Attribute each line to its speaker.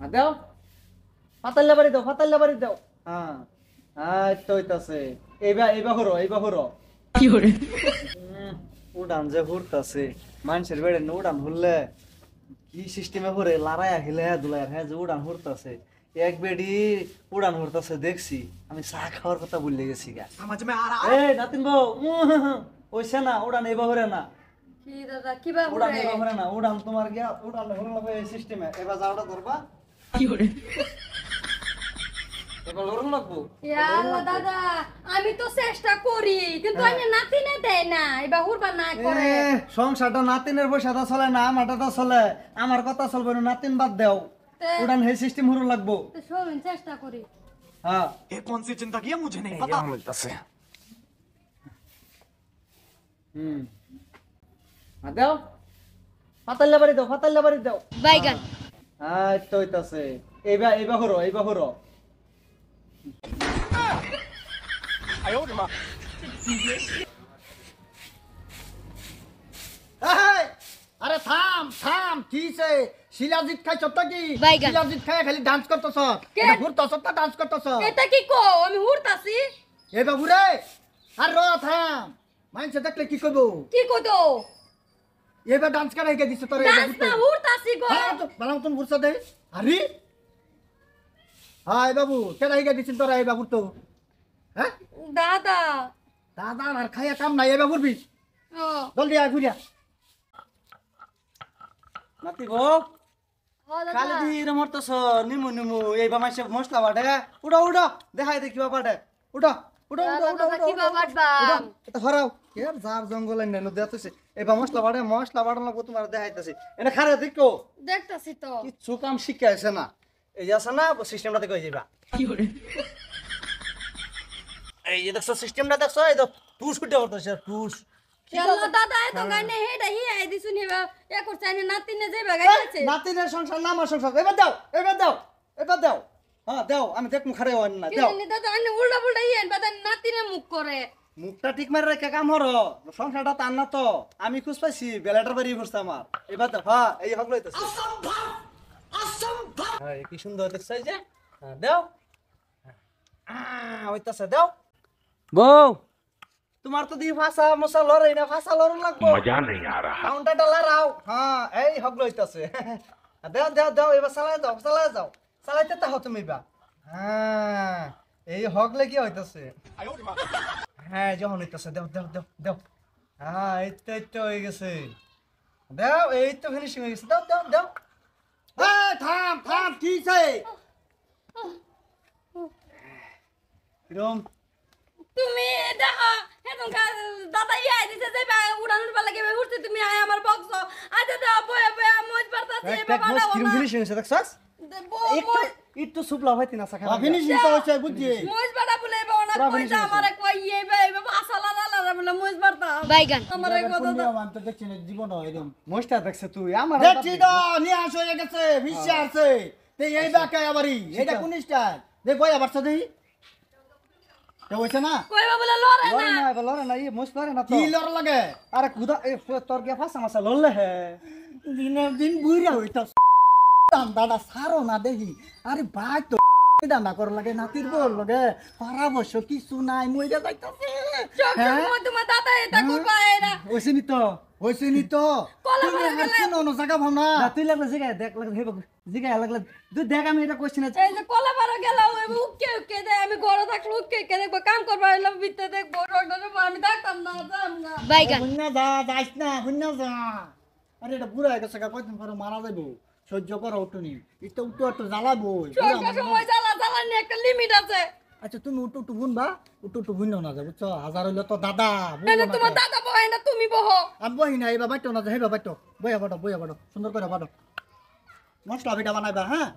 Speaker 1: দাও পাতাল্লা বাড়ি দাও, পাতাল্লা বাড়ি দাও। হ্যাঁ তো হইতাছে। এইবা হরো কি হরে উড়ান যে হুড়তাছে মানুষের বেড়ে উড়ান হুললে কি সিস্টেমে হরে লড়াই হিলে দুলায় হ্যাঁ যে উড়ান হুড়তাছে এক বেডি উড়ান হুড়তাছে দেখছি আমি চা খাওয়ার কথা ভুলে গেছি গা। এই নাতিন বউ ওইসে না উড়ান এইবা হরে না
Speaker 2: কি দাদা কি বা
Speaker 1: উড়ান এইবা হরে না উড়ান তোমার গিয়া উড়ান হরলাবে এই সিস্টেমে এবার যাওটা ধরবা কি হরে এবার লড়ন লাগবো।
Speaker 2: ইয়া আল্লাহ দাদা আমি তো চেষ্টা করি কিন্তু আমি নাতিনে দেয় না এবা হুরবা না করে
Speaker 1: সংসারটা নাতিনের পয়সাটা চলে না আমারটা চলে আমার কথা চলবে না নাতিন বাদ দেও উড়ান হে সিস্টেম হরু লাগবো
Speaker 2: তো শোনেন চেষ্টা করি।
Speaker 1: হ্যাঁ
Speaker 3: ये कौन सी चिंता की है मुझे नहीं पता।
Speaker 1: দাও পাতাল্লা বাড়ি দাও, পাতাল্লা বাড়ি দাও।
Speaker 2: বাইগান
Speaker 1: তো হইতাছে এইবা হরো
Speaker 4: আরে থাম থাম কিছে শিলাজিৎ খাই চত্তা কি
Speaker 2: বাইগান।
Speaker 4: শিলাজিৎ খাই খালি ডান্স করতেছ
Speaker 2: কে?
Speaker 4: এটা ঘুরতেছ তা ডান্স করতেছ
Speaker 2: এটা কি কো আমি হুরতাছি
Speaker 4: এ বাবু রে আর র থাম মাইনছে দেখলে কি কইবো
Speaker 2: কি কইতো
Speaker 4: এবার ডান্স করাই কে দিছ তোরে
Speaker 2: ডান্স না হুরতাছি গো
Speaker 4: হ্যাঁ তো বালাম তুমি ঘুরছ দে আরে হাই বাবু কেডা হিগা দিছ তোরা এই বাবু তো হ্যাঁ
Speaker 2: দাদা
Speaker 4: দাদা আর খাইয়া কাম নাই এ বাবুর বি
Speaker 2: ও
Speaker 4: জলদি আয় ঘুরিয়া
Speaker 1: নাতি বউ
Speaker 2: ও দাদা
Speaker 1: খালি দিয়ে মরতেছ নিমু এইবা মাসে মশলা বাটে উড়া দেখাই দে কিবা বাটে উড়া
Speaker 2: দাদা কি বা বাটবাম
Speaker 1: এটা হরাও এর জার জঙ্গল নেন দেতেছে এইবা মশলা বাটানো লাগবো তোমার দেখাইতেছি এনে খারে দেখো
Speaker 2: দেখতাছি তো
Speaker 1: কিচ্ছু কাম শিখাইছে না এই যে আছে না সিস্টেমটাতে কই যাবা কি করে এই যে দেখছো সিস্টেমটা দেখছো এই তো টুস কুটে করতেছে টুস
Speaker 2: চলো দাদা এত গানে হেডা হি আই দিছু নিবা এ করছে আইনে নাতিনে যাইবা গাইছে
Speaker 1: নাতিনের সংসার না আমার সংসার এবার দাও হ্যাঁ দাও আমি দেখমু খারে হন না দাও
Speaker 2: কি দাদা আইনে উল্টা পুল্টা হি আইন বাদা নাতিনে মুখ করে
Speaker 1: মুখটা ঠিক মারে রেখে কাম হরো সংসারটা টান না তো আমি খুঁজ পাইছি বেলাটার বাড়ি পড়ছে আমার এবার দাও হ্যাঁ এই হক লইতেছে হ্যাঁ কি সুন্দর দেখছাই যে হ্যাঁ দাও হইতাছে দাও বউ তোমার তো দিয়ে ফাঁসা মশা লড়াই না ফাঁসা লড়ন লাগবো
Speaker 5: मजा नहीं आ रहा।
Speaker 1: কাউন্টারটা লড়াও হ্যাঁ এই হক লইতাছে দাও এবার চালাইতে তাহো তুমি বা হ্যাঁ এই হকলে কি হইতাছে হ্যাঁ যখন হইতাছে দাও হ্যাঁ এই তো হয়ে গেছে দাও এই তো ফিনিশিং হয়ে গেছে দাও
Speaker 4: এ থাম থাম কিছে
Speaker 1: কিরম
Speaker 2: তুমি দেখো হেতন দাদা হি আই দিছে যাইবা উড়ানোর বেলা লাগে উঠতে তুমি আয় আমার বক্স আইতে দাও বয়া বয়া মজ পারতাছি বাবা দাও
Speaker 1: কিরম
Speaker 2: না
Speaker 1: ফিনিশিং হয়েছে দেখছাস একটু সুপলা হইতি না সাখা
Speaker 4: ফিনিশিং তো হচ্ছে বুঝছি
Speaker 2: মজ বাড়া বলে বাবা না কইতা আমারে কই বাবা আসলা লালা বলে মজ পারতা বাইগান আমারে কথা দাও
Speaker 4: আমি তো দেখছি না জীবন এরকম
Speaker 1: মোস্টা দেখছে তুই আমার
Speaker 4: দেখছি তো নিয়ে আসো হয়ে গেছে বিশ্বে আছে তে এই বাকে আবারই এটা কোন স্টাইল দেখ বই আবার সাথে তো হইছে না
Speaker 2: কইবা বলে লরে
Speaker 1: লরে
Speaker 2: না
Speaker 1: না এবার লরে না মোস লরে না তো
Speaker 4: কি লর লাগে
Speaker 1: আরে কুদা তোর কে ফাঁসা মাসা লড়লে হে
Speaker 4: দিনের দিন বুইরা হইতা দাদা সারো না দেখি আরে ভাই তো দানা কর লাগে নাতির বল লাগে পরামর্শ কিছু নাই মইরা যাইতাছে
Speaker 2: চোখ তোমার দাদা এটা করবা এরা
Speaker 4: হইছে নি তো
Speaker 2: কলা
Speaker 4: তুমি
Speaker 2: মারা
Speaker 4: আর
Speaker 2: গেলে-
Speaker 4: কোন জায়গা ভাবনা
Speaker 1: না তুই লাগলে জিগায় দেখ লাগলে হেব জিগায় লাগলে তুই দেখ আমি এটা কোশ্চেন আছে
Speaker 2: এই যে কলা পারা গেল ওই উকে দে আমি ঘরে থাকলে উকে দেখবো কাম করবা এলো ভিতরে দেখবো আমি দেখতাম না যাম না
Speaker 4: হুন্না যা যাইস না হুন্না যা আরে এটা বুড়া হয়ে গেছে কয়দিন পরে মারা যাবো সহ্য করো উঠুনি এটা উঠো জ্বালাবো
Speaker 2: চোখের সময় জ্বালা নিয়ে একটা লিমিট আছে
Speaker 4: আচ্ছা তুমি উঠু বুনবা উঠু বুন না যা বুঝছো হাজার হইলে তো দাদা
Speaker 2: এটা তোমার দাদা বহে না তুমি বহো
Speaker 4: আমি বহি না এবার বাইটো না যা হেবা বাইটো বইয়া বাটো সুন্দর করে বাটো মশলা পিঠা বানাইবা হ্যাঁ